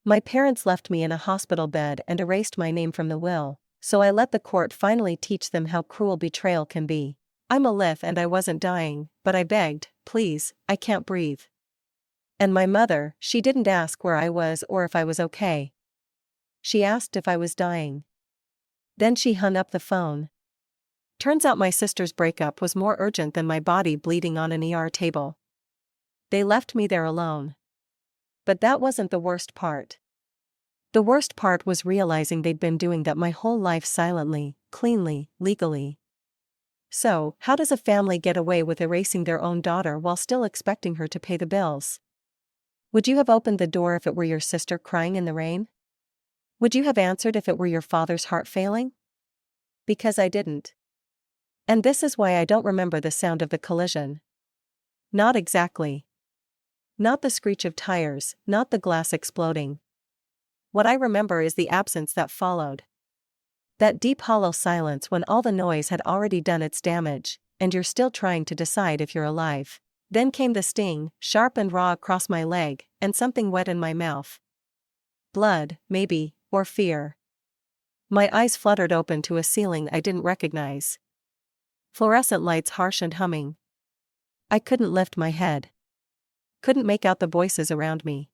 My parents left me in a hospital bed and erased my name from the will, so I let the court finally teach them how cruel betrayal can be. I'm a Lith and I wasn't dying, but I begged, please, I can't breathe. And my mother, she didn't ask where I was or if I was okay. She asked if I was dying. Then she hung up the phone. Turns out my sister's breakup was more urgent than my body bleeding on an ER table. They left me there alone. But that wasn't the worst part. The worst part was realizing they'd been doing that my whole life silently, cleanly, legally. So, how does a family get away with erasing their own daughter while still expecting her to pay the bills? Would you have opened the door if it were your sister crying in the rain? Would you have answered if it were your father's heart failing? Because I didn't. And this is why I don't remember the sound of the collision. Not exactly. Not the screech of tires, not the glass exploding. What I remember is the absence that followed. That deep hollow silence when all the noise had already done its damage, and you're still trying to decide if you're alive. Then came the sting, sharp and raw across my leg, and something wet in my mouth. Blood, maybe, or fear. My eyes fluttered open to a ceiling I didn't recognize. Fluorescent lights harsh and humming. I couldn't lift my head. Couldn't make out the voices around me.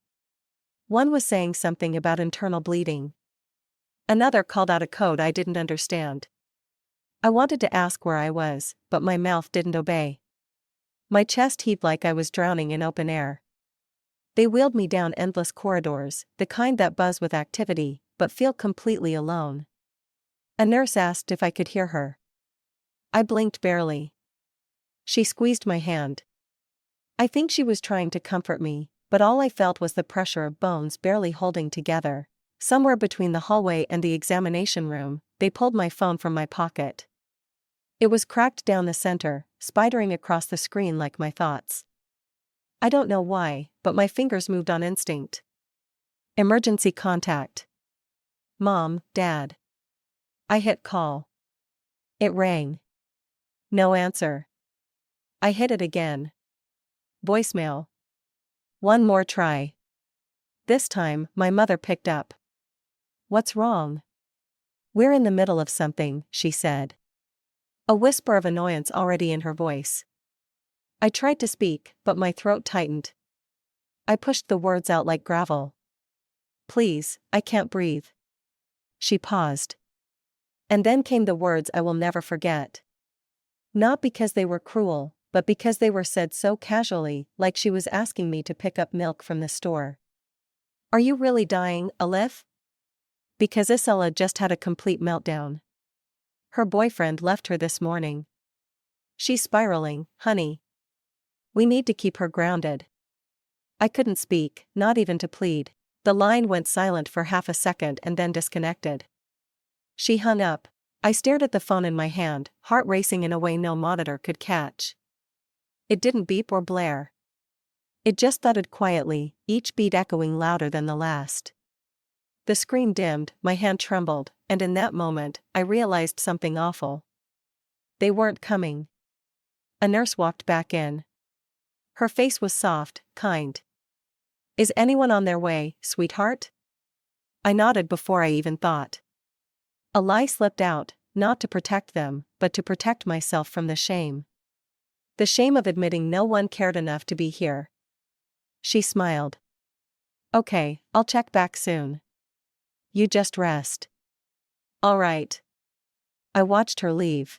One was saying something about internal bleeding. Another called out a code I didn't understand. I wanted to ask where I was, but my mouth didn't obey. My chest heaved like I was drowning in open air. They wheeled me down endless corridors, the kind that buzz with activity, but feel completely alone. A nurse asked if I could hear her. I blinked barely. She squeezed my hand. I think she was trying to comfort me, but all I felt was the pressure of bones barely holding together. Somewhere between the hallway and the examination room, they pulled my phone from my pocket. It was cracked down the center, spidering across the screen like my thoughts. I don't know why, but my fingers moved on instinct. Emergency contact. Mom, Dad. I hit call. It rang. No answer. I hit it again. Voicemail. One more try. This time, my mother picked up. What's wrong? We're in the middle of something, she said. A whisper of annoyance already in her voice. I tried to speak, but my throat tightened. I pushed the words out like gravel. Please, I can't breathe. She paused. And then came the words I will never forget. Not because they were cruel, but because they were said so casually, like she was asking me to pick up milk from the store. Are you really dying, Alif? Because Isella just had a complete meltdown. Her boyfriend left her this morning. She's spiraling, honey. We need to keep her grounded. I couldn't speak, not even to plead. The line went silent for half a second and then disconnected. She hung up. I stared at the phone in my hand, heart racing in a way no monitor could catch. It didn't beep or blare. It just thudded quietly, each beat echoing louder than the last. The screen dimmed, my hand trembled, and in that moment, I realized something awful. They weren't coming. A nurse walked back in. Her face was soft, kind. Is anyone on their way, sweetheart? I nodded before I even thought. A lie slipped out, not to protect them, but to protect myself from the shame. The shame of admitting no one cared enough to be here. She smiled. Okay, I'll check back soon. You just rest. All right. I watched her leave.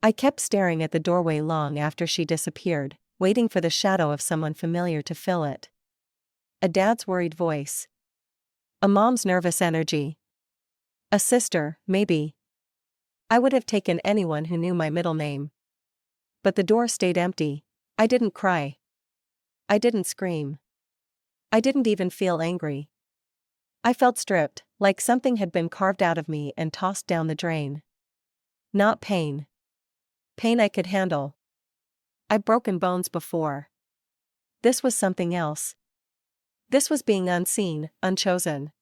I kept staring at the doorway long after she disappeared, waiting for the shadow of someone familiar to fill it. A dad's worried voice. A mom's nervous energy. A sister, maybe. I would have taken anyone who knew my middle name. But the door stayed empty. I didn't cry. I didn't scream. I didn't even feel angry. I felt stripped, like something had been carved out of me and tossed down the drain. Not pain. Pain I could handle. I'd broken bones before. This was something else. This was being unseen, unchosen.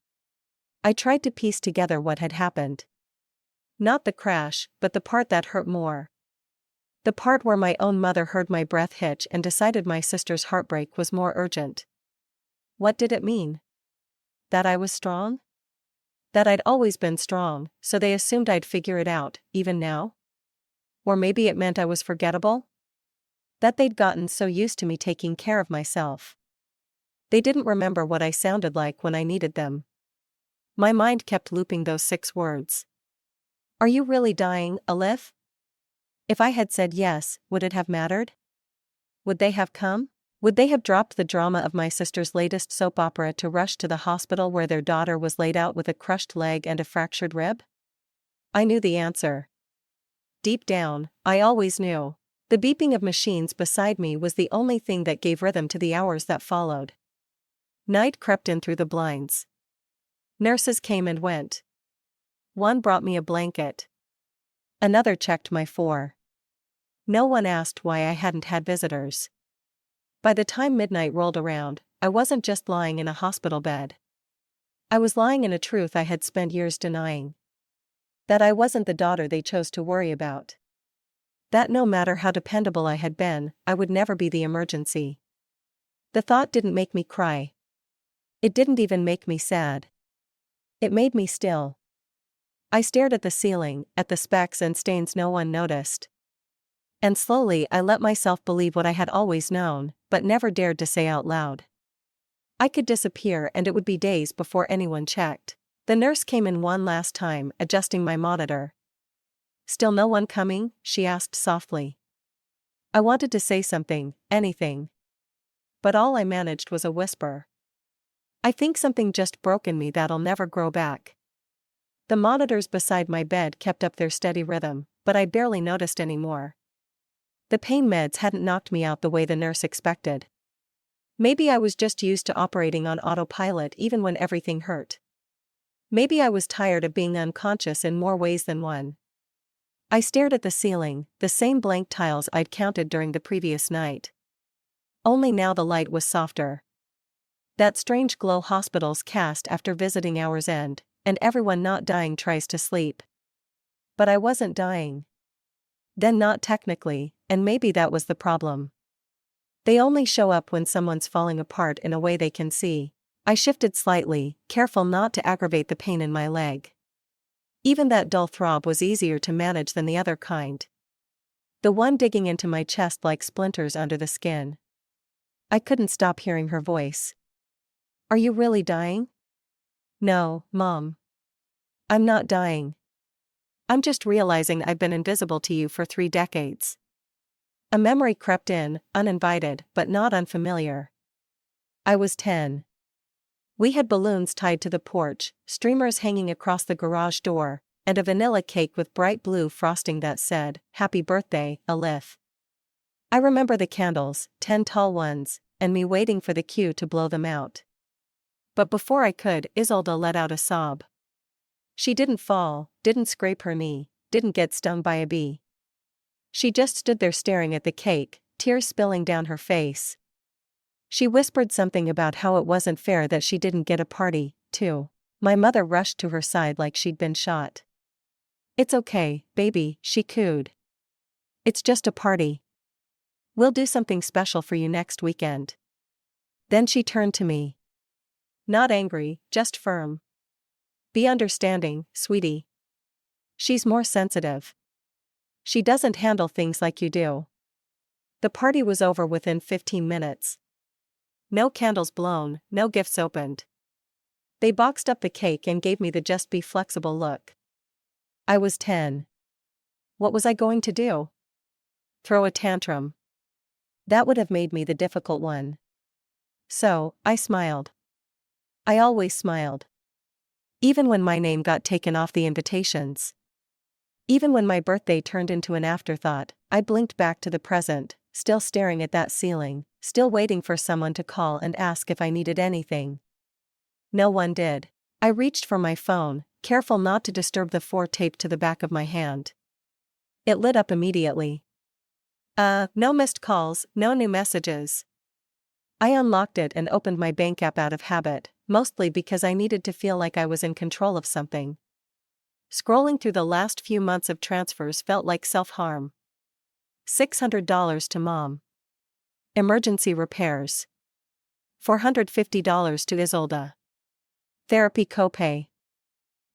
I tried to piece together what had happened. Not the crash, but the part that hurt more. The part where my own mother heard my breath hitch and decided my sister's heartbreak was more urgent. What did it mean? That I was strong? That I'd always been strong, so they assumed I'd figure it out, even now? Or maybe it meant I was forgettable? That they'd gotten so used to me taking care of myself. They didn't remember what I sounded like when I needed them. My mind kept looping those 6 words. Are you really dying, Alif? If I had said yes, would it have mattered? Would they have come? Would they have dropped the drama of my sister's latest soap opera to rush to the hospital where their daughter was laid out with a crushed leg and a fractured rib? I knew the answer. Deep down, I always knew. The beeping of machines beside me was the only thing that gave rhythm to the hours that followed. Night crept in through the blinds. Nurses came and went. One brought me a blanket. Another checked my 4. No one asked why I hadn't had visitors. By the time midnight rolled around, I wasn't just lying in a hospital bed. I was lying in a truth I had spent years denying. That I wasn't the daughter they chose to worry about. That no matter how dependable I had been, I would never be the emergency. The thought didn't make me cry. It didn't even make me sad. It made me still. I stared at the ceiling, at the specks and stains no one noticed. And slowly I let myself believe what I had always known, but never dared to say out loud. I could disappear and it would be days before anyone checked. The nurse came in one last time, adjusting my monitor. Still no one coming? She asked softly. I wanted to say something, anything. But all I managed was a whisper. I think something just broke in me that'll never grow back. The monitors beside my bed kept up their steady rhythm, but I barely noticed anymore. The pain meds hadn't knocked me out the way the nurse expected. Maybe I was just used to operating on autopilot even when everything hurt. Maybe I was tired of being unconscious in more ways than one. I stared at the ceiling, the same blank tiles I'd counted during the previous night. Only now the light was softer. That strange glow hospitals cast after visiting hours end, and everyone not dying tries to sleep. But I wasn't dying. Then not technically, and maybe that was the problem. They only show up when someone's falling apart in a way they can see. I shifted slightly, careful not to aggravate the pain in my leg. Even that dull throb was easier to manage than the other kind. The one digging into my chest like splinters under the skin. I couldn't stop hearing her voice. Are you really dying? No, Mom. I'm not dying. I'm just realizing I've been invisible to you for 3 decades. A memory crept in, uninvited but not unfamiliar. I was 10. We had balloons tied to the porch, streamers hanging across the garage door, and a vanilla cake with bright blue frosting that said, "Happy birthday, Alif." I remember the candles, 10 tall ones, and me waiting for the cue to blow them out. But before I could, Isolde let out a sob. She didn't fall, didn't scrape her knee, didn't get stung by a bee. She just stood there staring at the cake, tears spilling down her face. She whispered something about how it wasn't fair that she didn't get a party, too. My mother rushed to her side like she'd been shot. It's okay, baby, she cooed. It's just a party. We'll do something special for you next weekend. Then she turned to me. Not angry, just firm. Be understanding, sweetie. She's more sensitive. She doesn't handle things like you do. The party was over within 15 minutes. No candles blown, no gifts opened. They boxed up the cake and gave me the just be flexible look. I was 10. What was I going to do? Throw a tantrum. That would have made me the difficult one. So, I smiled. I always smiled. Even when my name got taken off the invitations. Even when my birthday turned into an afterthought, I blinked back to the present, still staring at that ceiling, still waiting for someone to call and ask if I needed anything. No one did. I reached for my phone, careful not to disturb the 4 taped to the back of my hand. It lit up immediately. No missed calls, no new messages. I unlocked it and opened my bank app out of habit, mostly because I needed to feel like I was in control of something. Scrolling through the last few months of transfers felt like self-harm. $600 to Mom. Emergency repairs. $450 to Isolde. Therapy copay.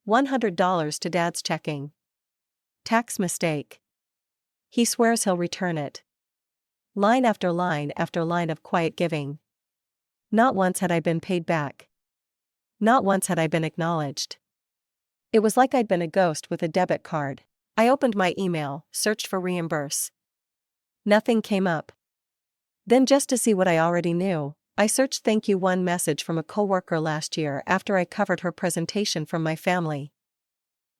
$100 to dad's checking. Tax mistake. He swears he'll return it. Line after line after line of quiet giving. Not once had I been paid back. Not once had I been acknowledged. It was like I'd been a ghost with a debit card. I opened my email, searched for reimburse. Nothing came up. Then, just to see what I already knew, I searched thank you one message from a coworker last year after I covered her presentation from my family.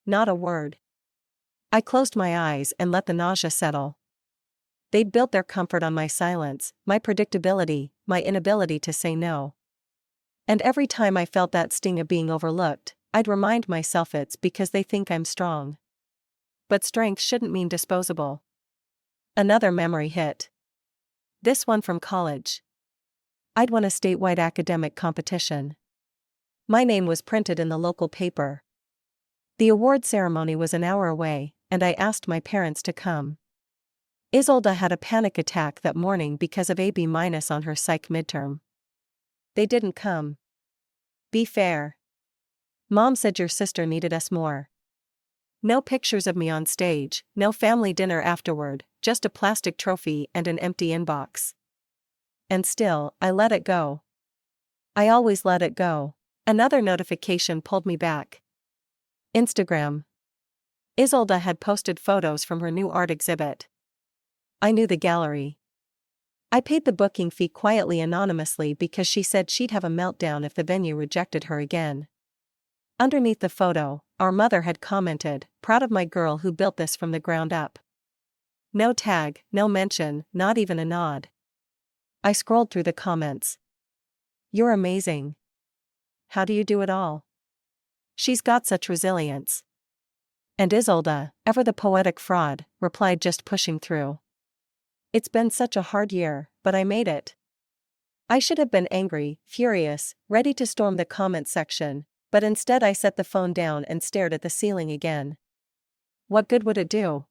Not a word. I closed my eyes and let the nausea settle. They'd built their comfort on my silence, my predictability, my inability to say no. And every time I felt that sting of being overlooked, I'd remind myself it's because they think I'm strong. But strength shouldn't mean disposable. Another memory hit. This one from college. I'd won a statewide academic competition. My name was printed in the local paper. The award ceremony was an hour away, and I asked my parents to come. Isolde had a panic attack that morning because of a B- on her psych midterm. They didn't come. Be fair. Mom said your sister needed us more. No pictures of me on stage, no family dinner afterward, just a plastic trophy and an empty inbox. And still, I let it go. I always let it go. Another notification pulled me back. Instagram. Isolde had posted photos from her new art exhibit. I knew the gallery. I paid the booking fee quietly anonymously because she said she'd have a meltdown if the venue rejected her again. Underneath the photo, our mother had commented, "Proud of my girl who built this from the ground up." No tag, no mention, not even a nod. I scrolled through the comments. "You're amazing. How do you do it all? She's got such resilience." And Isolde, ever the poetic fraud, replied, "Just pushing through. It's been such a hard year, but I made it." I should have been angry, furious, ready to storm the comment section, but instead I set the phone down and stared at the ceiling again. What good would it do?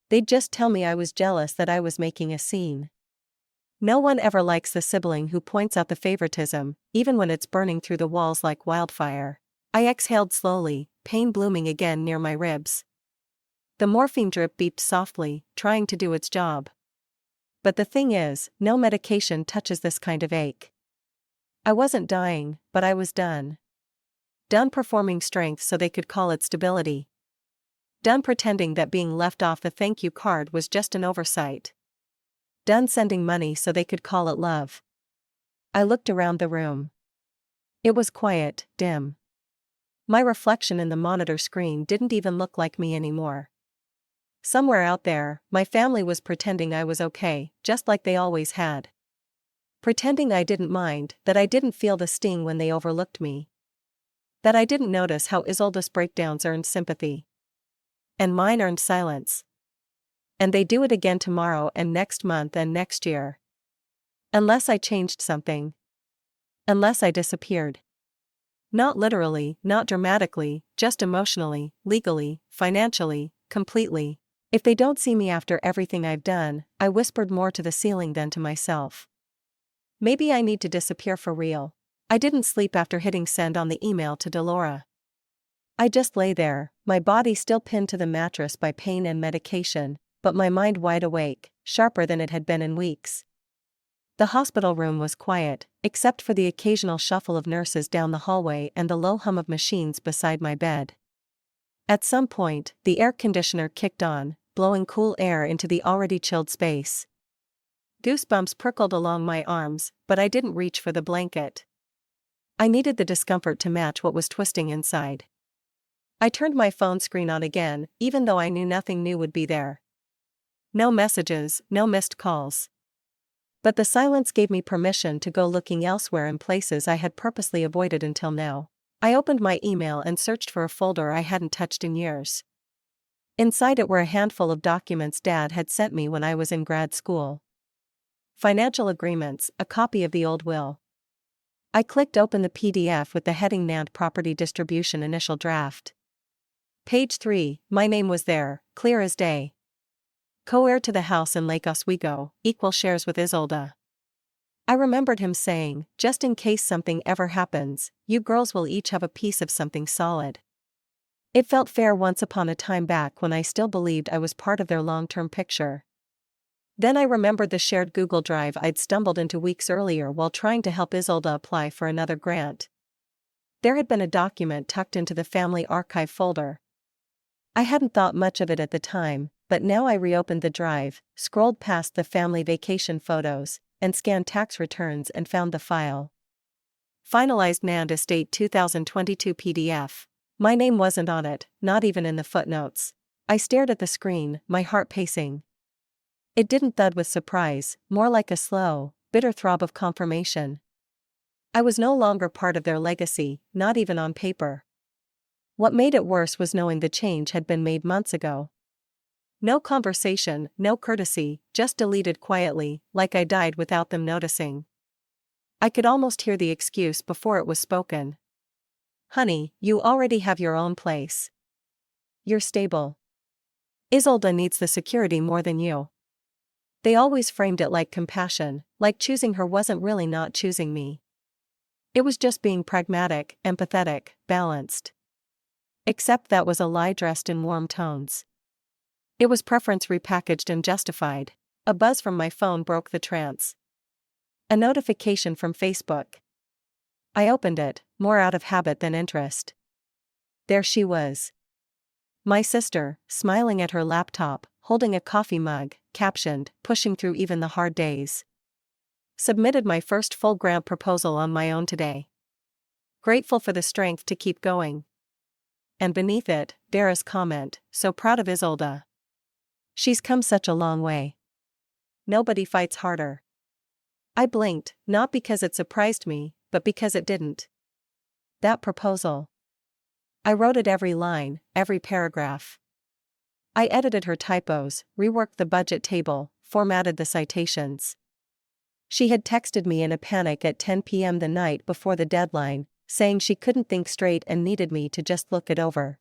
They'd just tell me I was jealous that I was making a scene. No one ever likes the sibling who points out the favoritism, even when it's burning through the walls like wildfire. I exhaled slowly, pain blooming again near my ribs. The morphine drip beeped softly, trying to do its job. But the thing is, no medication touches this kind of ache. I wasn't dying, but I was done. Done performing strength so they could call it stability. Done pretending that being left off the thank you card was just an oversight. Done sending money so they could call it love. I looked around the room. It was quiet, dim. My reflection in the monitor screen didn't even look like me anymore. Somewhere out there, my family was pretending I was okay, just like they always had. Pretending I didn't mind, that I didn't feel the sting when they overlooked me. That I didn't notice how Isolde's breakdowns earned sympathy. And mine earned silence. And they do it again tomorrow and next month and next year. Unless I changed something. Unless I disappeared. Not literally, not dramatically, just emotionally, legally, financially, completely. If they don't see me after everything I've done, I whispered more to the ceiling than to myself. Maybe I need to disappear for real. I didn't sleep after hitting send on the email to Delora. I just lay there, my body still pinned to the mattress by pain and medication, but my mind wide awake, sharper than it had been in weeks. The hospital room was quiet, except for the occasional shuffle of nurses down the hallway and the low hum of machines beside my bed. At some point, the air conditioner kicked on, blowing cool air into the already chilled space. Goosebumps prickled along my arms, but I didn't reach for the blanket. I needed the discomfort to match what was twisting inside. I turned my phone screen on again, even though I knew nothing new would be there. No messages, no missed calls. But the silence gave me permission to go looking elsewhere in places I had purposely avoided until now. I opened my email and searched for a folder I hadn't touched in years. Inside it were a handful of documents Dad had sent me when I was in grad school. Financial agreements, a copy of the old will. I clicked open the PDF with the heading NAND Property Distribution Initial Draft. Page 3, my name was there, clear as day. Co-heir to the house in Lake Oswego, equal shares with Isolde. I remembered him saying, just in case something ever happens, you girls will each have a piece of something solid. It felt fair once upon a time back when I still believed I was part of their long-term picture. Then I remembered the shared Google Drive I'd stumbled into weeks earlier while trying to help Isolde apply for another grant. There had been a document tucked into the family archive folder. I hadn't thought much of it at the time, but now I reopened the drive, scrolled past the family vacation photos, and scanned tax returns and found the file. Finalized Nand Estate 2022 PDF. My name wasn't on it, not even in the footnotes. I stared at the screen, my heart pacing. It didn't thud with surprise, more like a slow, bitter throb of confirmation. I was no longer part of their legacy, not even on paper. What made it worse was knowing the change had been made months ago. No conversation, no courtesy, just deleted quietly, like I died without them noticing. I could almost hear the excuse before it was spoken. Honey, you already have your own place. You're stable. Isolde needs the security more than you. They always framed it like compassion, like choosing her wasn't really not choosing me. It was just being pragmatic, empathetic, balanced. Except that was a lie dressed in warm tones. It was preference repackaged and justified. A buzz from my phone broke the trance. A notification from Facebook. I opened it, more out of habit than interest. There she was. My sister, smiling at her laptop, holding a coffee mug, captioned, pushing through even the hard days. Submitted my first full grant proposal on my own today. Grateful for the strength to keep going. And beneath it, Dara's comment, so proud of Isolde. She's come such a long way. Nobody fights harder. I blinked, not because it surprised me, but because it didn't. That proposal. I wrote it every line, every paragraph. I edited her typos, reworked the budget table, formatted the citations. She had texted me in a panic at 10 p.m. the night before the deadline, saying she couldn't think straight and needed me to just look it over.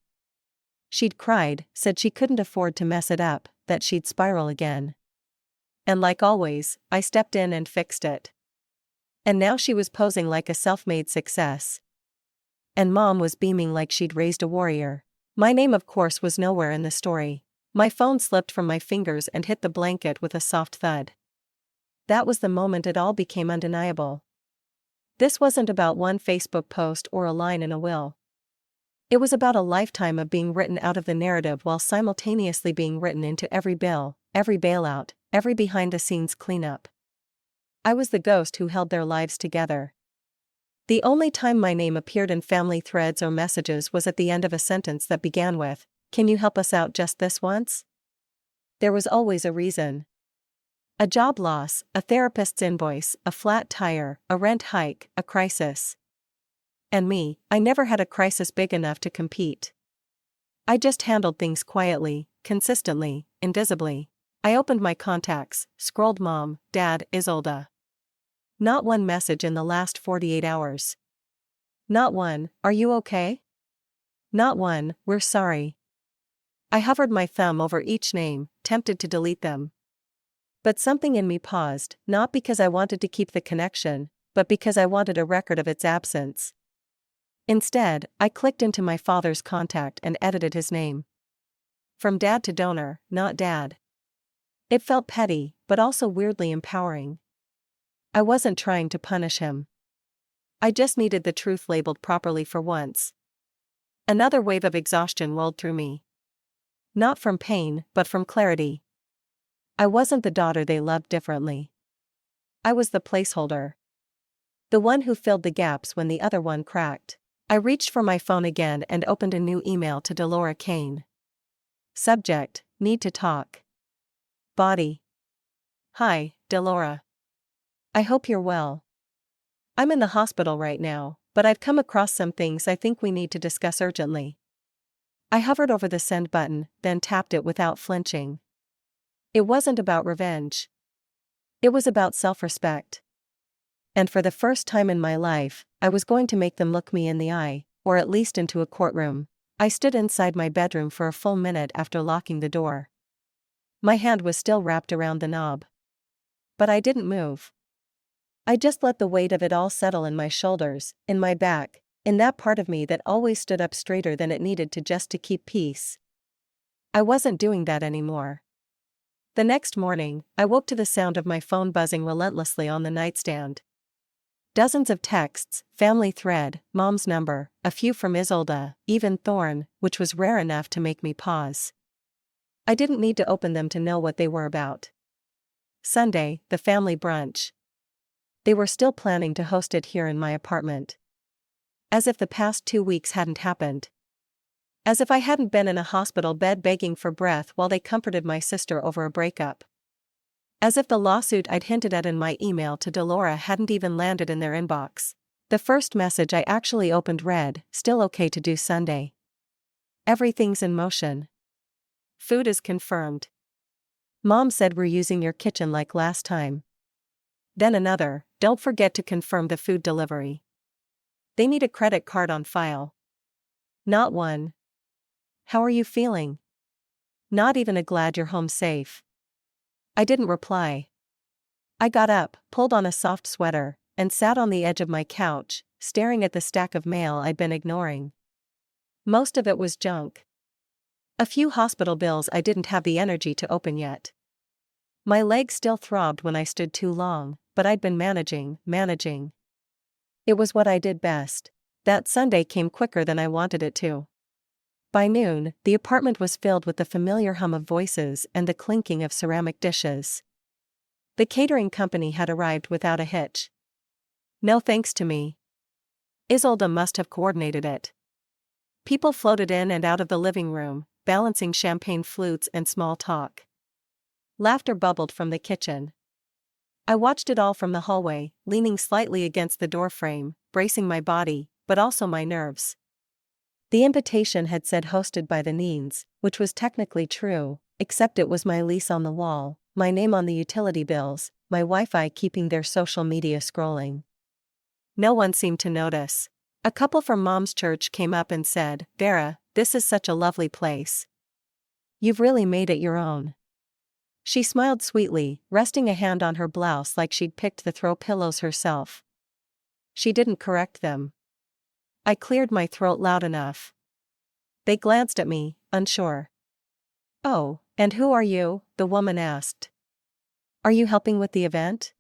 She'd cried, said she couldn't afford to mess it up, that she'd spiral again. And like always, I stepped in and fixed it. And now she was posing like a self-made success. And Mom was beaming like she'd raised a warrior. My name, of course, was nowhere in the story. My phone slipped from my fingers and hit the blanket with a soft thud. That was the moment it all became undeniable. This wasn't about one Facebook post or a line in a will. It was about a lifetime of being written out of the narrative while simultaneously being written into every bill, every bailout, every behind-the-scenes cleanup. I was the ghost who held their lives together. The only time my name appeared in family threads or messages was at the end of a sentence that began with, "Can you help us out just this once?" There was always a reason. A job loss, a therapist's invoice, a flat tire, a rent hike, a crisis. And me, I never had a crisis big enough to compete. I just handled things quietly, consistently, invisibly. I opened my contacts, scrolled Mom, Dad, Isolde. Not one message in the last 48 hours. Not one, "Are you okay?" Not one, "We're sorry." I hovered my thumb over each name, tempted to delete them. But something in me paused, not because I wanted to keep the connection, but because I wanted a record of its absence. Instead, I clicked into my father's contact and edited his name. From dad to donor, not dad. It felt petty, but also weirdly empowering. I wasn't trying to punish him. I just needed the truth labeled properly for once. Another wave of exhaustion rolled through me. Not from pain, but from clarity. I wasn't the daughter they loved differently. I was the placeholder. The one who filled the gaps when the other one cracked. I reached for my phone again and opened a new email to Delora Kane. Subject, need to talk. Body. Hi, Delora. I hope you're well. I'm in the hospital right now, but I've come across some things I think we need to discuss urgently. I hovered over the send button, then tapped it without flinching. It wasn't about revenge. It was about self-respect. And for the first time in my life, I was going to make them look me in the eye, or at least into a courtroom. I stood inside my bedroom for a full minute after locking the door. My hand was still wrapped around the knob. But I didn't move. I just let the weight of it all settle in my shoulders, in my back, in that part of me that always stood up straighter than it needed to just to keep peace. I wasn't doing that anymore. The next morning, I woke to the sound of my phone buzzing relentlessly on the nightstand. Dozens of texts, family thread, mom's number, a few from Isolde, even Thorn, which was rare enough to make me pause. I didn't need to open them to know what they were about. Sunday, the family brunch. They were still planning to host it here in my apartment. As if the past 2 weeks hadn't happened. As if I hadn't been in a hospital bed begging for breath while they comforted my sister over a breakup. As if the lawsuit I'd hinted at in my email to Delora hadn't even landed in their inbox. The first message I actually opened read, "Still okay to do Sunday. Everything's in motion. Food is confirmed. Mom said we're using your kitchen like last time." Then another, "Don't forget to confirm the food delivery. They need a credit card on file." Not one. "How are you feeling?" Not even a "glad you're home safe." I didn't reply. I got up, pulled on a soft sweater, and sat on the edge of my couch, staring at the stack of mail I'd been ignoring. Most of it was junk. A few hospital bills I didn't have the energy to open yet. My legs still throbbed when I stood too long, but I'd been managing. It was what I did best. That Sunday came quicker than I wanted it to. By noon, the apartment was filled with the familiar hum of voices and the clinking of ceramic dishes. The catering company had arrived without a hitch. No thanks to me. Isolde must have coordinated it. People floated in and out of the living room, balancing champagne flutes and small talk. Laughter bubbled from the kitchen. I watched it all from the hallway, leaning slightly against the doorframe, bracing my body, but also my nerves. The invitation had said hosted by the Neens, which was technically true, except it was my lease on the wall, my name on the utility bills, my Wi-Fi keeping their social media scrolling. No one seemed to notice. A couple from Mom's church came up and said, "Vera, this is such a lovely place. You've really made it your own." She smiled sweetly, resting a hand on her blouse like she'd picked the throw pillows herself. She didn't correct them. I cleared my throat loud enough. They glanced at me, unsure. "Oh, and who are you?" the woman asked. "Are you helping with the event?"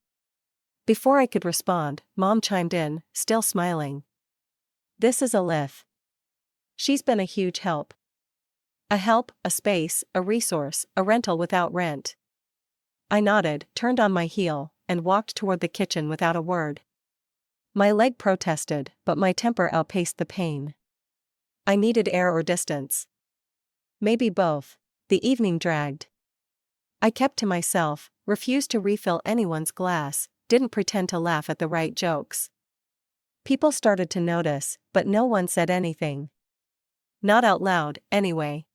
Before I could respond, Mom chimed in, still smiling. "This is Elif. She's been a huge help. A help, a space, a resource, a rental without rent." I nodded, turned on my heel, and walked toward the kitchen without a word. My leg protested, but my temper outpaced the pain. I needed air or distance. Maybe both. The evening dragged. I kept to myself, refused to refill anyone's glass, didn't pretend to laugh at the right jokes. People started to notice, but no one said anything. Not out loud, anyway.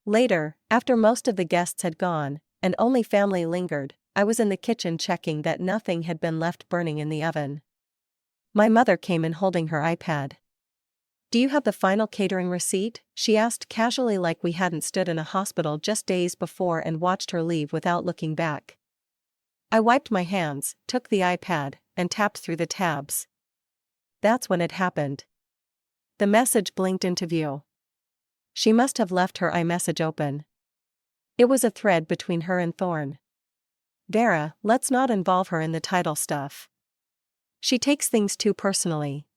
Later, after most of the guests had gone, and only family lingered, I was in the kitchen checking that nothing had been left burning in the oven. My mother came in holding her iPad. "Do you have the final catering receipt?" she asked casually, like we hadn't stood in a hospital just days before and watched her leave without looking back. I wiped my hands, took the iPad, and tapped through the tabs. That's when it happened. The message blinked into view. She must have left her iMessage open. It was a thread between her and Thorn. "Vera, let's not involve her in the title stuff. She takes things too personally.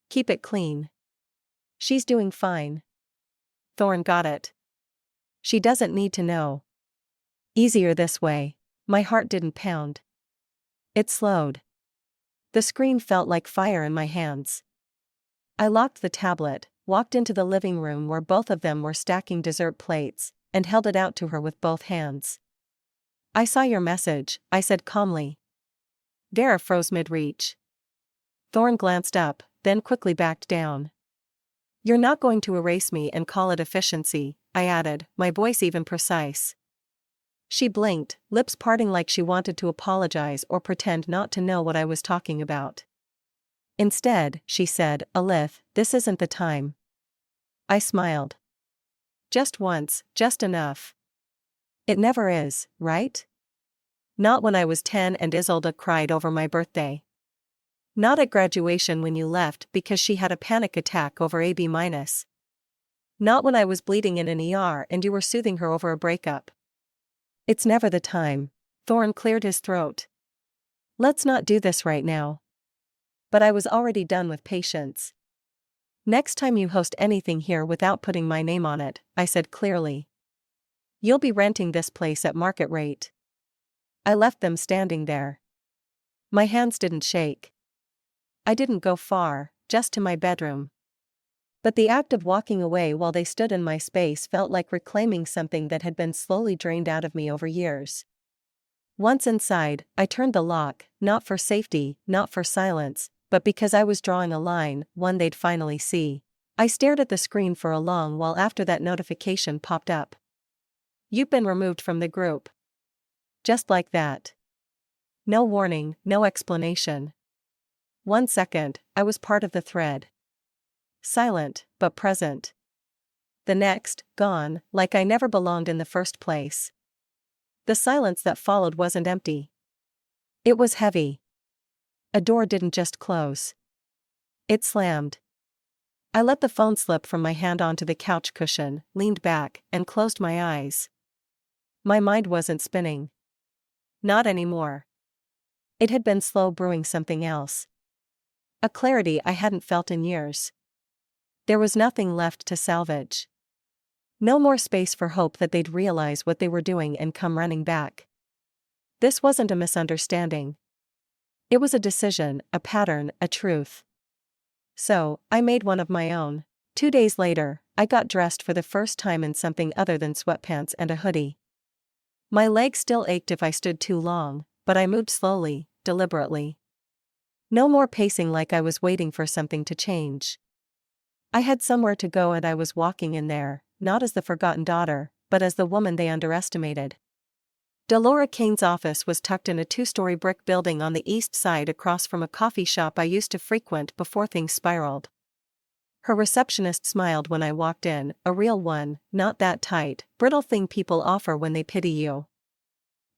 Keep it clean. She's doing fine." Thorn got it. "She doesn't need to know. Easier this way." My heart didn't pound. It slowed. The screen felt like fire in my hands. I locked the tablet, walked into the living room where both of them were stacking dessert plates, and held it out to her with both hands. "I saw your message," I said calmly. Vera froze mid-reach. Thorn glanced up, then quickly backed down. "You're not going to erase me and call it efficiency," I added, my voice even precise. She blinked, lips parting like she wanted to apologize or pretend not to know what I was talking about. Instead, she said, "Elif, this isn't the time." I smiled. "Just once, just enough." "It never is, right?" Not when I was 10 and Isolde cried over my birthday. Not at graduation when you left because she had a panic attack over a B-. Not when I was bleeding in an ER and you were soothing her over a breakup. It's never the time. Thorne cleared his throat. Let's not do this right now. But I was already done with patience. Next time you host anything here without putting my name on it, I said clearly. You'll be renting this place at market rate. I left them standing there. My hands didn't shake. I didn't go far, just to my bedroom. But the act of walking away while they stood in my space felt like reclaiming something that had been slowly drained out of me over years. Once inside, I turned the lock, not for safety, not for silence, but because I was drawing a line, one they'd finally see. I stared at the screen for a long while after that notification popped up. You've been removed from the group. Just like that. No warning, no explanation. 1 second, I was part of the thread. Silent, but present. The next, gone, like I never belonged in the first place. The silence that followed wasn't empty. It was heavy. A door didn't just close. It slammed. I let the phone slip from my hand onto the couch cushion, leaned back, and closed my eyes. My mind wasn't spinning. Not anymore. It had been slow brewing something else. A clarity I hadn't felt in years. There was nothing left to salvage. No more space for hope that they'd realize what they were doing and come running back. This wasn't a misunderstanding. It was a decision, a pattern, a truth. So, I made one of my own. 2 days later, I got dressed for the first time in something other than sweatpants and a hoodie. My legs still ached if I stood too long, but I moved slowly, deliberately. No more pacing like I was waiting for something to change. I had somewhere to go and I was walking in there, not as the forgotten daughter, but as the woman they underestimated. Delora Kane's office was tucked in a 2-story brick building on the east side across from a coffee shop I used to frequent before things spiraled. Her receptionist smiled when I walked in, a real one, not that tight, brittle thing people offer when they pity you.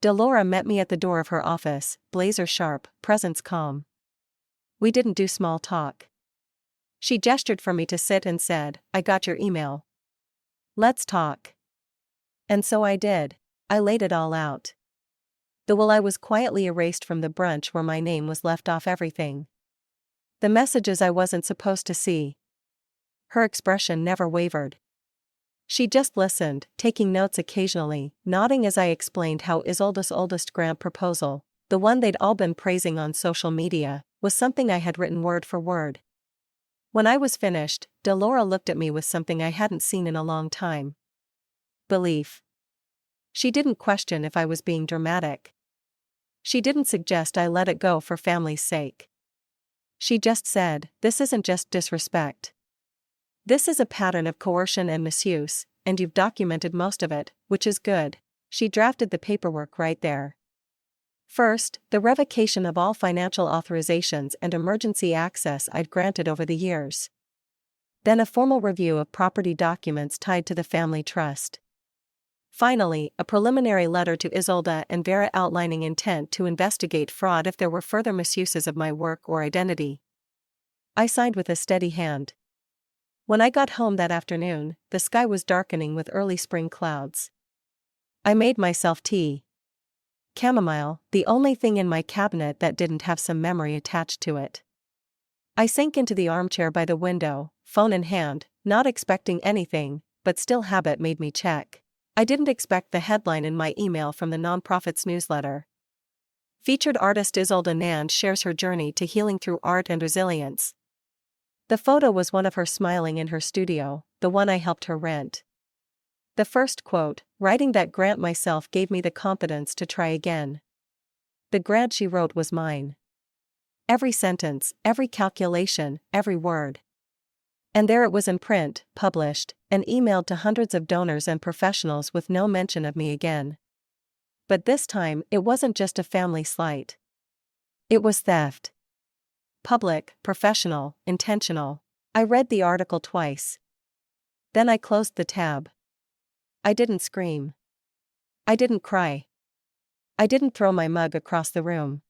Delora met me at the door of her office, blazer sharp, presence calm. We didn't do small talk. She gestured for me to sit and said, I got your email. Let's talk. And so I did. I laid it all out. The will I was quietly erased from the brunch where my name was left off everything. The messages I wasn't supposed to see. Her expression never wavered. She just listened, taking notes occasionally, nodding as I explained how Isolde's oldest grant proposal, the one they'd all been praising on social media, was something I had written word for word. When I was finished, Delora looked at me with something I hadn't seen in a long time. Belief. She didn't question if I was being dramatic. She didn't suggest I let it go for family's sake. She just said, this isn't just disrespect. This is a pattern of coercion and misuse, and you've documented most of it, which is good. She drafted the paperwork right there. First, the revocation of all financial authorizations and emergency access I'd granted over the years. Then a formal review of property documents tied to the family trust. Finally, a preliminary letter to Isolde and Vera outlining intent to investigate fraud if there were further misuses of my work or identity. I signed with a steady hand. When I got home that afternoon, the sky was darkening with early spring clouds. I made myself tea. Chamomile, the only thing in my cabinet that didn't have some memory attached to it. I sank into the armchair by the window, phone in hand, not expecting anything, but still habit made me check. I didn't expect the headline in my email from the nonprofit's newsletter. Featured artist Isolde Nand shares her journey to healing through art and resilience. The photo was one of her smiling in her studio, the one I helped her rent. The first quote, writing that grant myself gave me the confidence to try again. The grant she wrote was mine. Every sentence, every calculation, every word. And there it was in print, published, and emailed to hundreds of donors and professionals with no mention of me again. But this time, it wasn't just a family slight. It was theft. Public, professional, intentional. I read the article twice. Then I closed the tab. I didn't scream. I didn't cry. I didn't throw my mug across the room.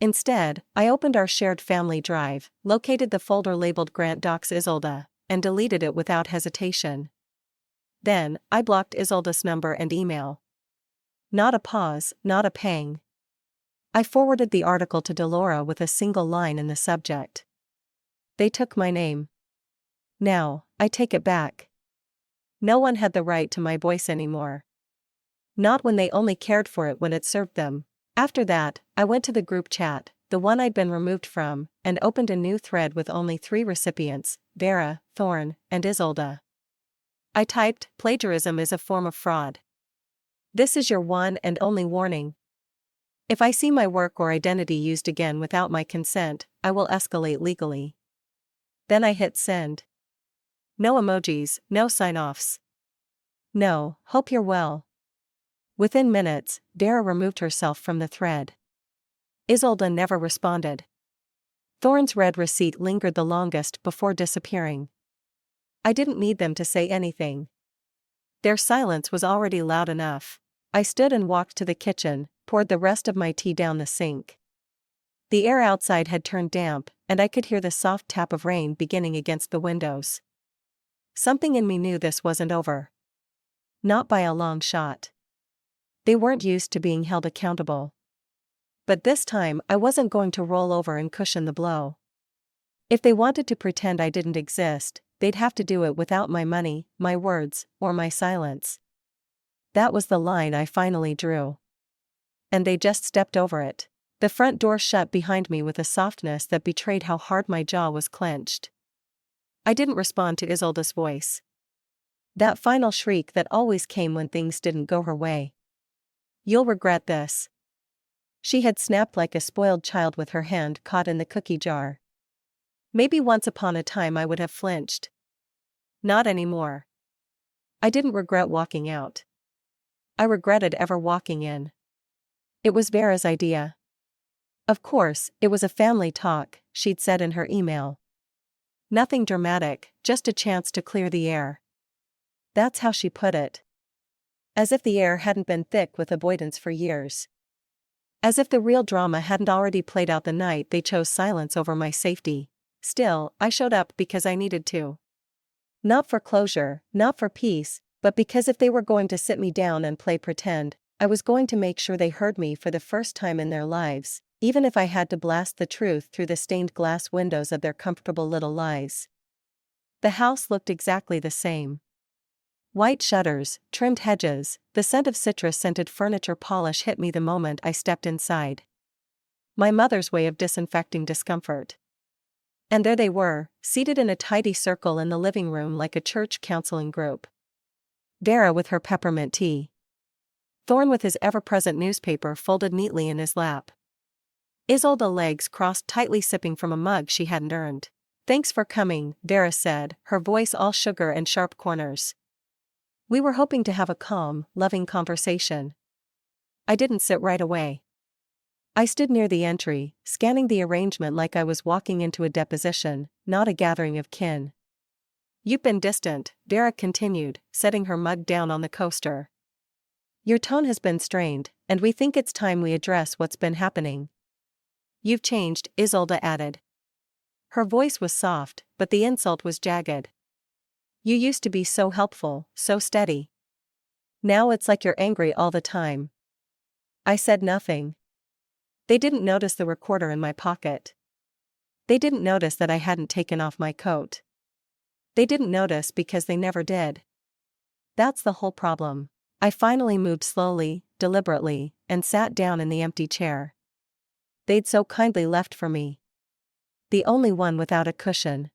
Instead, I opened our shared family drive, located the folder labeled Grant Docs Isolda, and deleted it without hesitation. Then, I blocked Isolda's number and email. Not a pause, not a pang. I forwarded the article to Delora with a single line in the subject. They took my name. Now, I take it back. No one had the right to my voice anymore. Not when they only cared for it when it served them. After that, I went to the group chat, the one I'd been removed from, and opened a new thread with only 3 recipients, Vera, Thorn, and Isolda. I typed, "Plagiarism is a form of fraud. This is your one and only warning. If I see my work or identity used again without my consent, I will escalate legally." Then I hit send. No emojis, no sign-offs. No, hope you're well. Within minutes, Vera removed herself from the thread. Isolda never responded. Thorn's red receipt lingered the longest before disappearing. I didn't need them to say anything. Their silence was already loud enough. I stood and walked to the kitchen, poured the rest of my tea down the sink. The air outside had turned damp, and I could hear the soft tap of rain beginning against the windows. Something in me knew this wasn't over. Not by a long shot. They weren't used to being held accountable. But this time I wasn't going to roll over and cushion the blow. If they wanted to pretend I didn't exist, they'd have to do it without my money, my words, or my silence. That was the line I finally drew. And they just stepped over it. The front door shut behind me with a softness that betrayed how hard my jaw was clenched. I didn't respond to Isolda's voice. That final shriek that always came when things didn't go her way. "You'll regret this." She had snapped like a spoiled child with her hand caught in the cookie jar. Maybe once upon a time I would have flinched. Not anymore. I didn't regret walking out. I regretted ever walking in. It was Vera's idea. Of course, it was a family talk, she'd said in her email. Nothing dramatic, just a chance to clear the air. That's how she put it. As if the air hadn't been thick with avoidance for years. As if the real drama hadn't already played out the night they chose silence over my safety. Still, I showed up because I needed to. Not for closure, not for peace, but because if they were going to sit me down and play pretend, I was going to make sure they heard me for the first time in their lives, even if I had to blast the truth through the stained glass windows of their comfortable little lies. The house looked exactly the same. White shutters, trimmed hedges, the scent of citrus-scented furniture polish hit me the moment I stepped inside. My mother's way of disinfecting discomfort. And there they were, seated in a tidy circle in the living room like a church counseling group. Vera with her peppermint tea. Thorn with his ever-present newspaper folded neatly in his lap. Isolda legs crossed tightly sipping from a mug she hadn't earned. "Thanks for coming," Vera said, her voice all sugar and sharp corners. We were hoping to have a calm, loving conversation. I didn't sit right away. I stood near the entry, scanning the arrangement like I was walking into a deposition, not a gathering of kin. "You've been distant," Vera continued, setting her mug down on the coaster. "Your tone has been strained, and we think it's time we address what's been happening." "You've changed," Isolda added. Her voice was soft, but the insult was jagged. "You used to be so helpful, so steady. Now it's like you're angry all the time." I said nothing. They didn't notice the recorder in my pocket. They didn't notice that I hadn't taken off my coat. They didn't notice because they never did. That's the whole problem. I finally moved slowly, deliberately, and sat down in the empty chair they'd so kindly left for me. The only one without a cushion.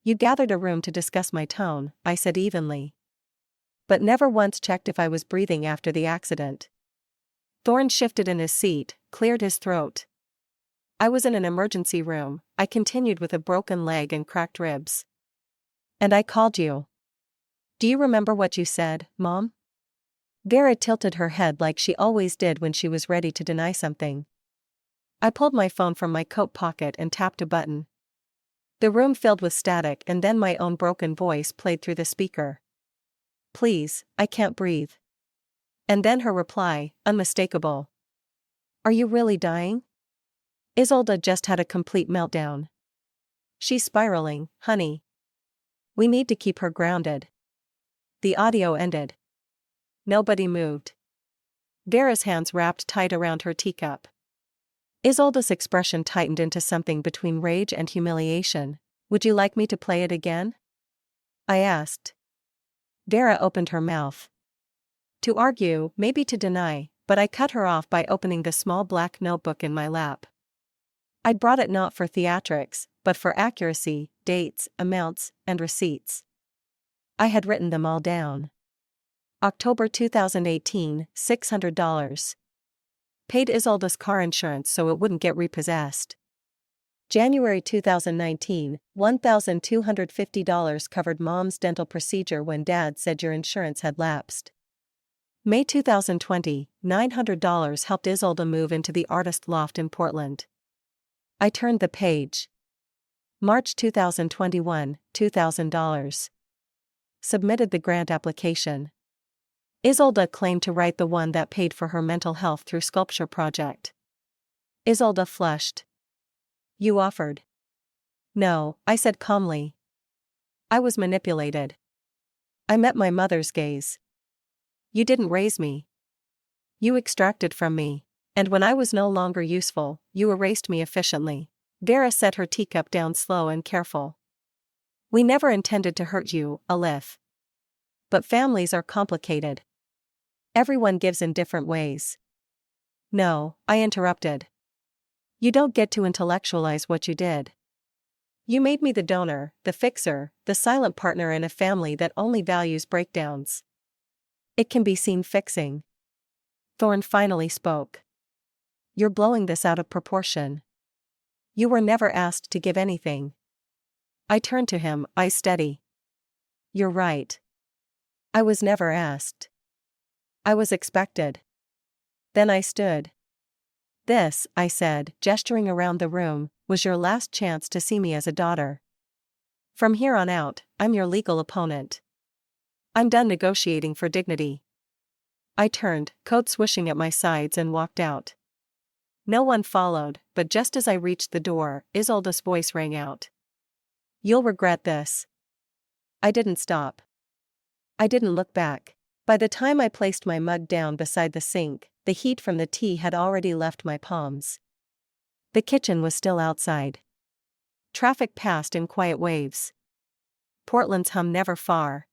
"You gathered a room to discuss my tone," I said evenly. "But never once checked if I was breathing after the accident." Thorn shifted in his seat, cleared his throat. "I was in an emergency room," I continued with a broken leg and cracked ribs. "And I called you. Do you remember what you said, Mom?" Vera tilted her head like she always did when she was ready to deny something. I pulled my phone from my coat pocket and tapped a button. The room filled with static and then my own broken voice played through the speaker. "Please, I can't breathe." And then her reply, unmistakable. Are you really dying? Isolde just had a complete meltdown. She's spiraling, honey. We need to keep her grounded. The audio ended. Nobody moved. Vera's hands wrapped tight around her teacup. Isolde's expression tightened into something between rage and humiliation. Would you like me to play it again? I asked. Vera opened her mouth. To argue, maybe to deny, but I cut her off by opening the small black notebook in my lap. I'd brought it not for theatrics, but for accuracy, dates, amounts, and receipts. I had written them all down. October 2018, $600. Paid Isolde's car insurance so it wouldn't get repossessed. January 2019, $1,250 covered mom's dental procedure when dad said your insurance had lapsed. May 2020, $900 helped Isolde move into the artist loft in Portland. I turned the page. March 2021, $2,000. Submitted the grant application. Isolde claimed to write the one that paid for her mental health through sculpture project. Isolde flushed. You offered. No, I said calmly. I was manipulated. I met my mother's gaze. You didn't raise me. You extracted from me. And when I was no longer useful, you erased me efficiently. Vera set her teacup down slow and careful. We never intended to hurt you, Alif. But families are complicated. Everyone gives in different ways. No, I interrupted. You don't get to intellectualize what you did. You made me the donor, the fixer, the silent partner in a family that only values breakdowns. It can be seen fixing. Thorne finally spoke. You're blowing this out of proportion. You were never asked to give anything. I turned to him, eyes steady. You're right. I was never asked. I was expected. Then I stood. This, I said, gesturing around the room, was your last chance to see me as a daughter. From here on out, I'm your legal opponent. I'm done negotiating for dignity. I turned, coat swishing at my sides, and walked out. No one followed, but just as I reached the door, Isolde's voice rang out. You'll regret this. I didn't stop. I didn't look back. By the time I placed my mug down beside the sink, the heat from the tea had already left my palms. The kitchen was still outside. Traffic passed in quiet waves. Portland's hum never far.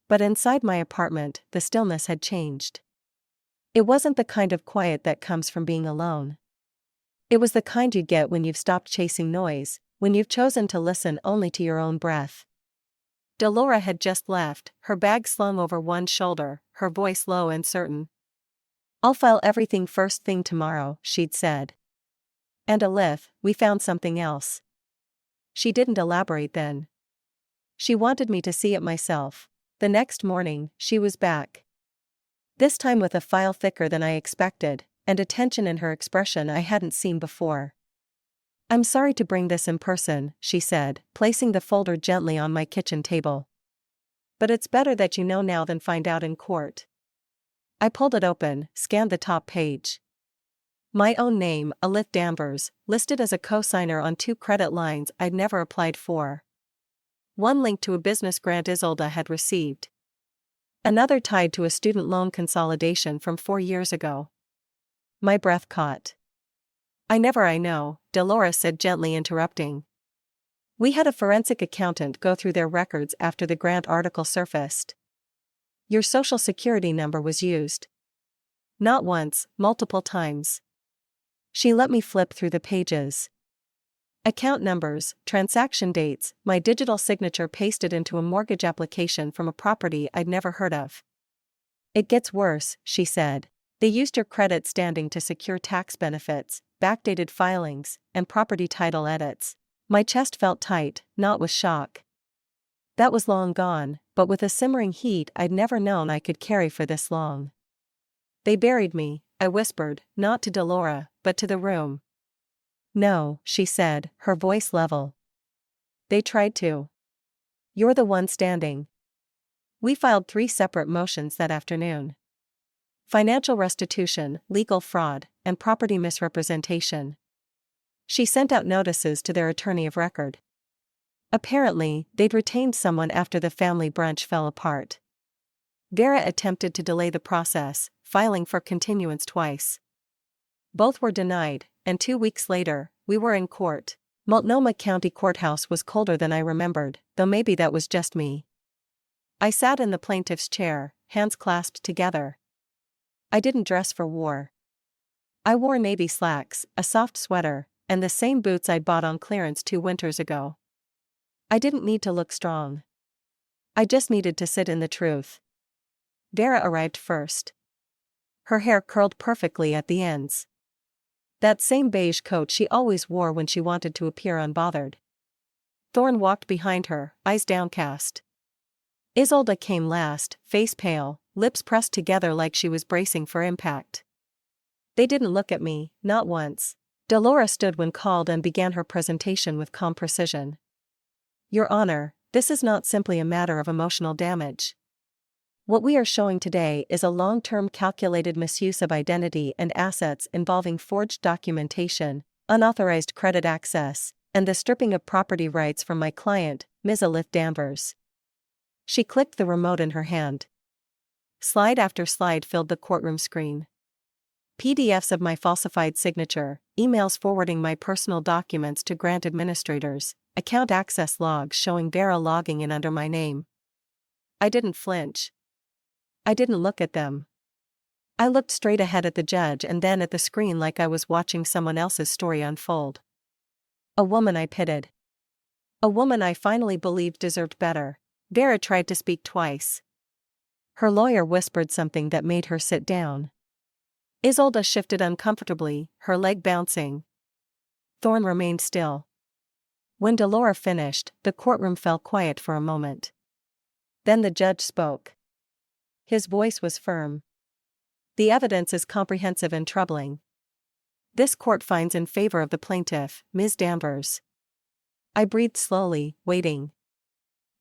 But inside my apartment, the stillness had changed. It wasn't the kind of quiet that comes from being alone. It was the kind you get when you've stopped chasing noise, when you've chosen to listen only to your own breath. Delora had just left, her bag slung over one shoulder, her voice low and certain. I'll file everything first thing tomorrow, she'd said. And Alif, we found something else. She didn't elaborate then. She wanted me to see it myself. The next morning, she was back. This time with a file thicker than I expected, and a tension in her expression I hadn't seen before. I'm sorry to bring this in person, she said, placing the folder gently on my kitchen table. But it's better that you know now than find out in court. I pulled it open, scanned the top page. My own name, Alif Danvers, listed as a co-signer on 2 credit lines I'd never applied for. One linked to a business grant Isolde had received. Another tied to a student loan consolidation from 4 years ago. My breath caught. I know, Delora said gently, interrupting. We had a forensic accountant go through their records after the grant article surfaced. Your social security number was used. Not once, multiple times. She let me flip through the pages. Account numbers, transaction dates, my digital signature pasted into a mortgage application from a property I'd never heard of. It gets worse, she said. They used your credit standing to secure tax benefits, backdated filings, and property title edits. My chest felt tight, not with shock. That was long gone, but with a simmering heat I'd never known I could carry for this long. They buried me, I whispered, not to Delora, but to the room. No, she said, her voice level. They tried to. You're the one standing. We filed 3 separate motions that afternoon. financial restitution, legal fraud, and property misrepresentation. She sent out notices to their attorney of record. Apparently, they'd retained someone after the family brunch fell apart. Vera attempted to delay the process, filing for continuance twice. Both were denied, and 2 weeks later, we were in court. Multnomah County Courthouse was colder than I remembered, though maybe that was just me. I sat in the plaintiff's chair, hands clasped together. I didn't dress for war. I wore navy slacks, a soft sweater, and the same boots I'd bought on clearance 2 winters ago. I didn't need to look strong. I just needed to sit in the truth. Vera arrived first. Her hair curled perfectly at the ends. That same beige coat she always wore when she wanted to appear unbothered. Thorne walked behind her, eyes downcast. Isolde came last, face pale, lips pressed together like she was bracing for impact. They didn't look at me, not once. Delora stood when called and began her presentation with calm precision. Your Honor, this is not simply a matter of emotional damage. What we are showing today is a long-term calculated misuse of identity and assets involving forged documentation, unauthorized credit access, and the stripping of property rights from my client, Ms. Elif Danvers. She clicked the remote in her hand. Slide after slide filled the courtroom screen. PDFs of my falsified signature, emails forwarding my personal documents to grant administrators, account access logs showing Vera logging in under my name. I didn't flinch. I didn't look at them. I looked straight ahead at the judge and then at the screen like I was watching someone else's story unfold. A woman I pitied. A woman I finally believed deserved better. Vera tried to speak twice. Her lawyer whispered something that made her sit down. Isolde shifted uncomfortably, her leg bouncing. Thorne remained still. When Delora finished, the courtroom fell quiet for a moment. Then the judge spoke. His voice was firm. The evidence is comprehensive and troubling. This court finds in favor of the plaintiff, Ms. Danvers. I breathed slowly, waiting.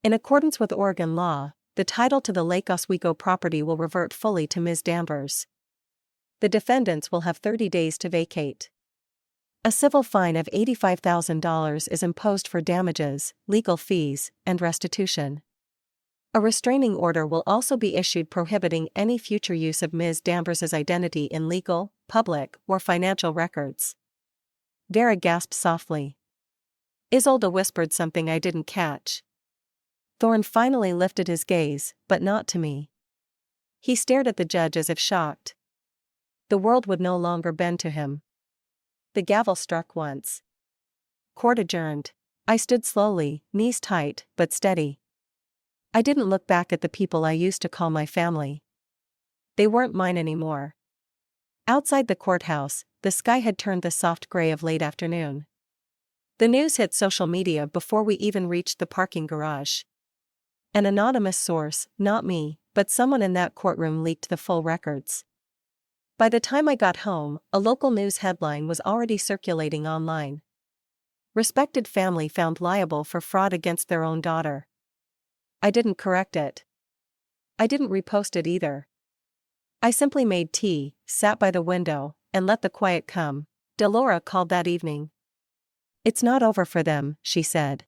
In accordance with Oregon law, the title to the Lake Oswego property will revert fully to Ms. Danvers. The defendants will have 30 days to vacate. A civil fine of $85,000 is imposed for damages, legal fees, and restitution. A restraining order will also be issued prohibiting any future use of Ms. Danvers' identity in legal, public, or financial records. Vera gasped softly. Isolde whispered something I didn't catch. Thorne finally lifted his gaze, but not to me. He stared at the judge as if shocked. The world would no longer bend to him. The gavel struck once. Court adjourned. I stood slowly, knees tight, but steady. I didn't look back at the people I used to call my family. They weren't mine anymore. Outside the courthouse, the sky had turned the soft gray of late afternoon. The news hit social media before we even reached the parking garage. An anonymous source, not me, but someone in that courtroom leaked the full records. By the time I got home, a local news headline was already circulating online. Respected family found liable for fraud against their own daughter. I didn't correct it. I didn't repost it either. I simply made tea, sat by the window, and let the quiet come. Delora called that evening. It's not over for them, she said.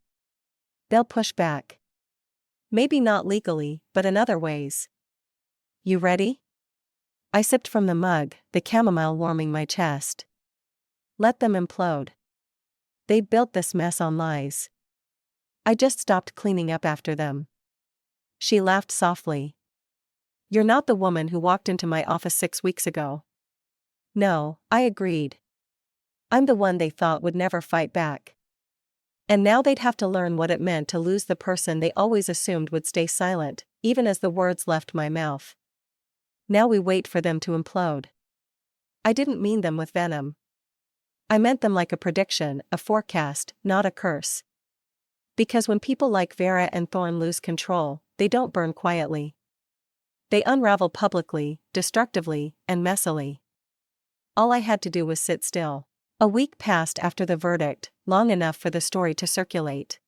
They'll push back. Maybe not legally, but in other ways. You ready? I sipped from the mug, the chamomile warming my chest. Let them implode. They built this mess on lies. I just stopped cleaning up after them. She laughed softly. You're not the woman who walked into my office 6 weeks ago. No, I agreed. I'm the one they thought would never fight back. And now they'd have to learn what it meant to lose the person they always assumed would stay silent, even as the words left my mouth. Now we wait for them to implode. I didn't mean them with venom. I meant them like a prediction, a forecast, not a curse. Because when people like Vera and Thorne lose control, they don't burn quietly. They unravel publicly, destructively, and messily. All I had to do was sit still. A week passed after the verdict, long enough for the story to circulate.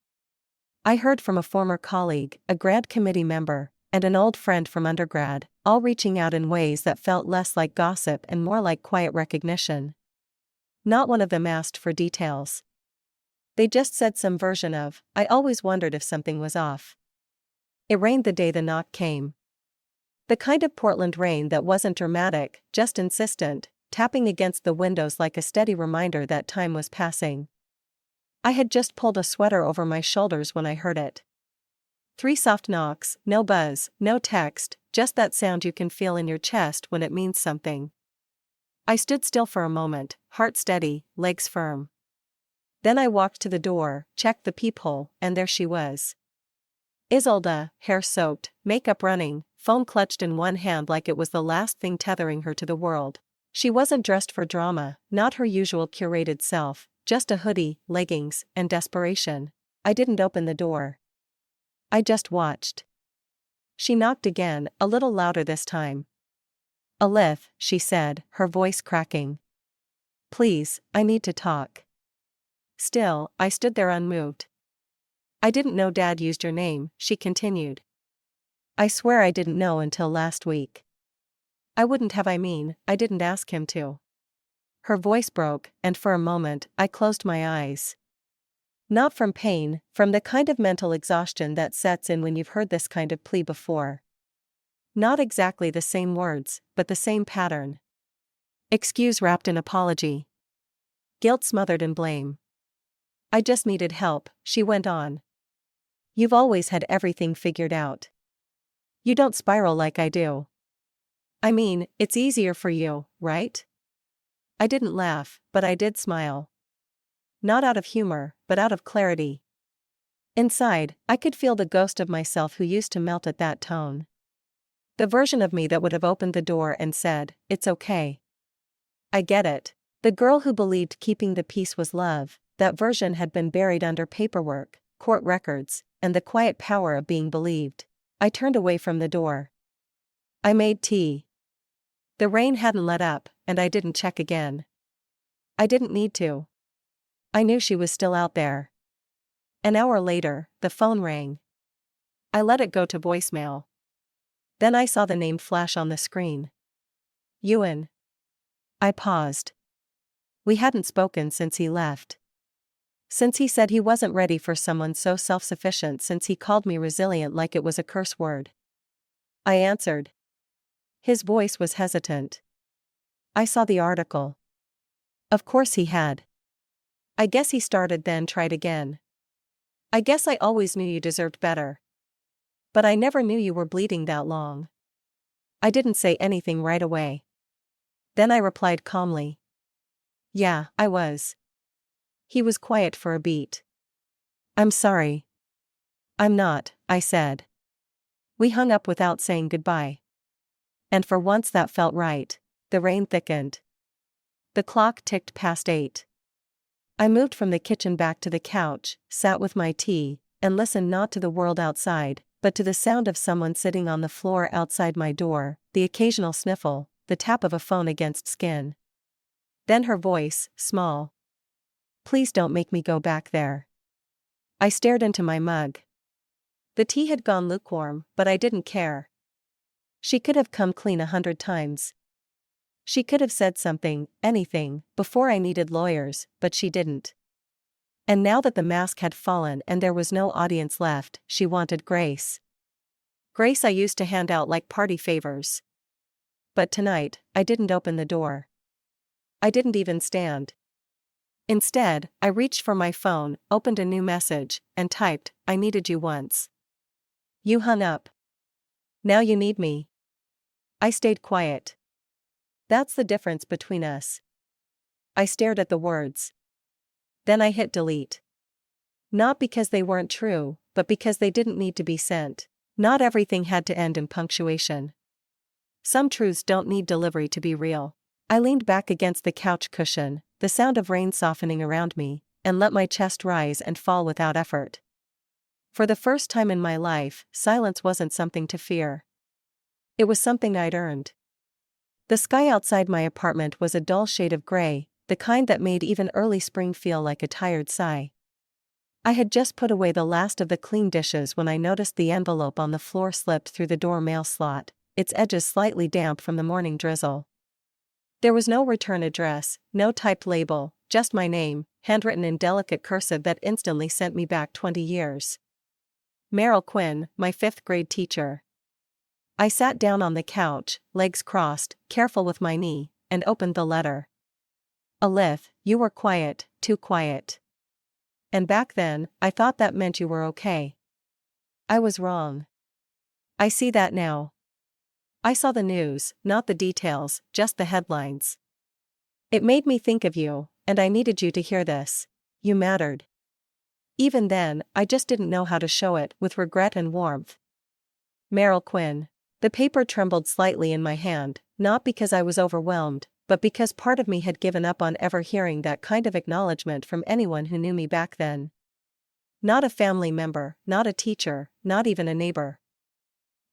I heard from a former colleague, a grad committee member, and an old friend from undergrad, all reaching out in ways that felt less like gossip and more like quiet recognition. Not one of them asked for details. They just said some version of, "I always wondered if something was off." It rained the day the knock came. The kind of Portland rain that wasn't dramatic, just insistent, tapping against the windows like a steady reminder that time was passing. I had just pulled a sweater over my shoulders when I heard it. 3 soft knocks, no buzz, no text, just that sound you can feel in your chest when it means something. I stood still for a moment, heart steady, legs firm. Then I walked to the door, checked the peephole, and there she was. Isolde, hair soaked, makeup running, phone clutched in one hand like it was the last thing tethering her to the world. She wasn't dressed for drama, not her usual curated self, just a hoodie, leggings, and desperation. I didn't open the door. I just watched. She knocked again, a little louder this time. "Alith," she said, her voice cracking. "Please, I need to talk." Still, I stood there unmoved. "I didn't know Dad used your name," she continued. "I swear I didn't know until last week. I wouldn't have, I didn't ask him to." Her voice broke, and for a moment, I closed my eyes. Not from pain, from the kind of mental exhaustion that sets in when you've heard this kind of plea before. Not exactly the same words, but the same pattern. Excuse wrapped in apology. Guilt smothered in blame. "I just needed help," she went on. "You've always had everything figured out. You don't spiral like I do. It's easier for you, right?" I didn't laugh, but I did smile. Not out of humor, but out of clarity. Inside, I could feel the ghost of myself who used to melt at that tone. The version of me that would have opened the door and said, "It's okay. I get it." The girl who believed keeping the peace was love, that version had been buried under paperwork, court records, and the quiet power of being believed. I turned away from the door. I made tea. The rain hadn't let up, and I didn't check again. I didn't need to. I knew she was still out there. An hour later, the phone rang. I let it go to voicemail. Then I saw the name flash on the screen. Ewan. I paused. We hadn't spoken since he left. Since he said he wasn't ready for someone so self-sufficient, since he called me resilient like it was a curse word. I answered. His voice was hesitant. I saw the article. Of course he had. I guess he started then tried again. I guess I always knew you deserved better. But I never knew you were bleeding that long. I didn't say anything right away. Then I replied calmly. Yeah, I was. He was quiet for a beat. I'm sorry. I'm not, I said. We hung up without saying goodbye. And for once that felt right. The rain thickened. The clock ticked past 8. I moved from the kitchen back to the couch, sat with my tea, and listened not to the world outside, but to the sound of someone sitting on the floor outside my door, the occasional sniffle, the tap of a phone against skin. Then her voice, small. Please don't make me go back there. I stared into my mug. The tea had gone lukewarm, but I didn't care. She could have come clean 100 times. She could have said something, anything, before I needed lawyers, but she didn't. And now that the mask had fallen and there was no audience left, she wanted grace. Grace I used to hand out like party favors. But tonight, I didn't open the door. I didn't even stand. Instead, I reached for my phone, opened a new message, and typed, I needed you once. You hung up. Now you need me. I stayed quiet. That's the difference between us. I stared at the words. Then I hit delete. Not because they weren't true, but because they didn't need to be sent. Not everything had to end in punctuation. Some truths don't need delivery to be real. I leaned back against the couch cushion, the sound of rain softening around me, and let my chest rise and fall without effort. For the first time in my life, silence wasn't something to fear. It was something I'd earned. The sky outside my apartment was a dull shade of gray, the kind that made even early spring feel like a tired sigh. I had just put away the last of the clean dishes when I noticed the envelope on the floor slipped through the door mail slot, its edges slightly damp from the morning drizzle. There was no return address, no typed label, just my name, handwritten in delicate cursive that instantly sent me back 20 years. Meryl Quinn, my 5th grade teacher. I sat down on the couch, legs crossed, careful with my knee, and opened the letter. Alith, you were quiet, too quiet. And back then, I thought that meant you were okay. I was wrong. I see that now. I saw the news, not the details, just the headlines. It made me think of you, and I needed you to hear this. You mattered. Even then, I just didn't know how to show it, with regret and warmth. Meryl Quinn. The paper trembled slightly in my hand, not because I was overwhelmed, but because part of me had given up on ever hearing that kind of acknowledgement from anyone who knew me back then. Not a family member, not a teacher, not even a neighbor.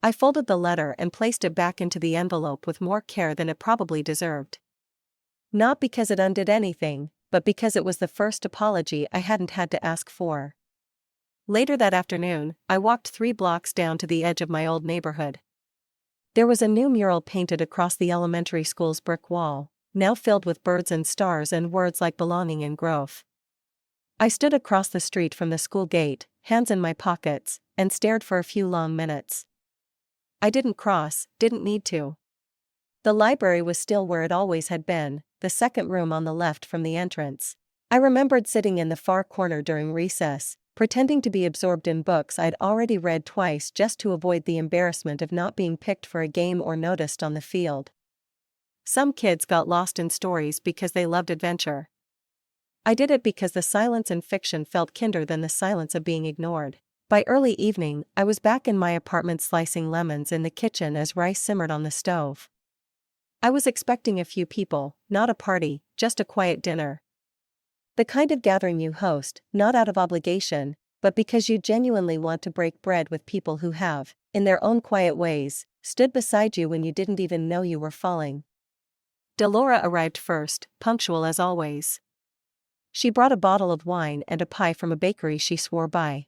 I folded the letter and placed it back into the envelope with more care than it probably deserved. Not because it undid anything, but because it was the first apology I hadn't had to ask for. Later that afternoon, I walked 3 blocks down to the edge of my old neighborhood. There was a new mural painted across the elementary school's brick wall, now filled with birds and stars and words like belonging and growth. I stood across the street from the school gate, hands in my pockets, and stared for a few long minutes. I didn't cross, didn't need to. The library was still where it always had been, the second room on the left from the entrance. I remembered sitting in the far corner during recess, pretending to be absorbed in books I'd already read twice just to avoid the embarrassment of not being picked for a game or noticed on the field. Some kids got lost in stories because they loved adventure. I did it because the silence in fiction felt kinder than the silence of being ignored. By early evening, I was back in my apartment slicing lemons in the kitchen as rice simmered on the stove. I was expecting a few people, not a party, just a quiet dinner. The kind of gathering you host, not out of obligation, but because you genuinely want to break bread with people who have, in their own quiet ways, stood beside you when you didn't even know you were falling. Delora arrived first, punctual as always. She brought a bottle of wine and a pie from a bakery she swore by.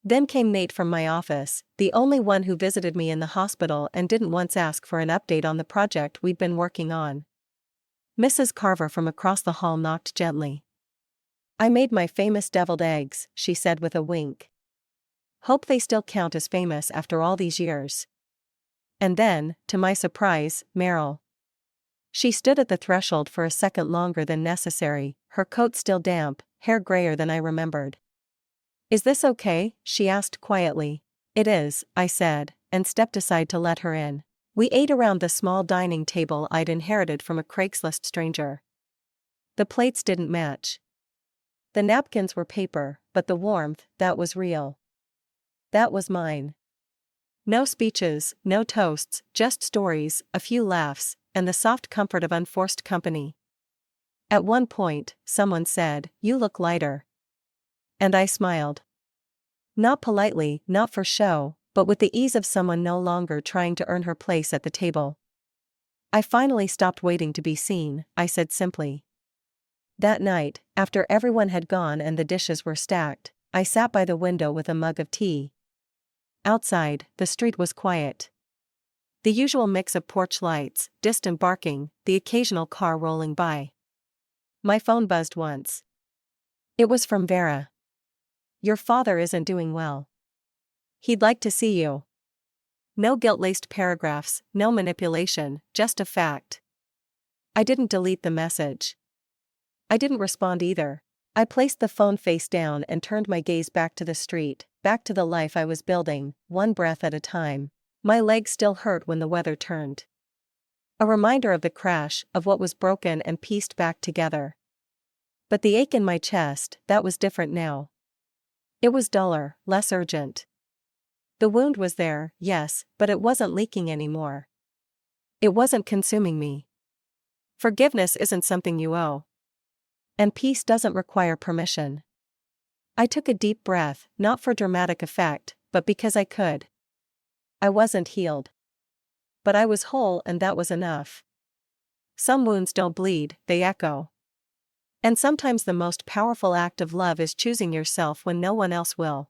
Then came Nate from my office, the only one who visited me in the hospital and didn't once ask for an update on the project we'd been working on. Mrs. Carver from across the hall knocked gently. I made my famous deviled eggs, she said with a wink. Hope they still count as famous after all these years. And then, to my surprise, Meryl. She stood at the threshold for a second longer than necessary, her coat still damp, hair grayer than I remembered. Is this okay? She asked quietly. It is, I said, and stepped aside to let her in. We ate around the small dining table I'd inherited from a Craigslist stranger. The plates didn't match. The napkins were paper, but the warmth, that was real. That was mine. No speeches, no toasts, just stories, a few laughs, and the soft comfort of unforced company. At one point, someone said, "You look lighter." And I smiled. Not politely, not for show, but with the ease of someone no longer trying to earn her place at the table. I finally stopped waiting to be seen, I said simply. That night, after everyone had gone and the dishes were stacked, I sat by the window with a mug of tea. Outside, the street was quiet. The usual mix of porch lights, distant barking, the occasional car rolling by. My phone buzzed once. It was from Vera. Your father isn't doing well. He'd like to see you. No guilt-laced paragraphs, no manipulation, just a fact. I didn't delete the message. I didn't respond either. I placed the phone face down and turned my gaze back to the street, back to the life I was building, one breath at a time. My legs still hurt when the weather turned. A reminder of the crash, of what was broken and pieced back together. But the ache in my chest, that was different now. It was duller, less urgent. The wound was there, yes, but it wasn't leaking anymore. It wasn't consuming me. Forgiveness isn't something you owe. And peace doesn't require permission. I took a deep breath, not for dramatic effect, but because I could. I wasn't healed. But I was whole, and that was enough. Some wounds don't bleed, they echo. And sometimes the most powerful act of love is choosing yourself when no one else will.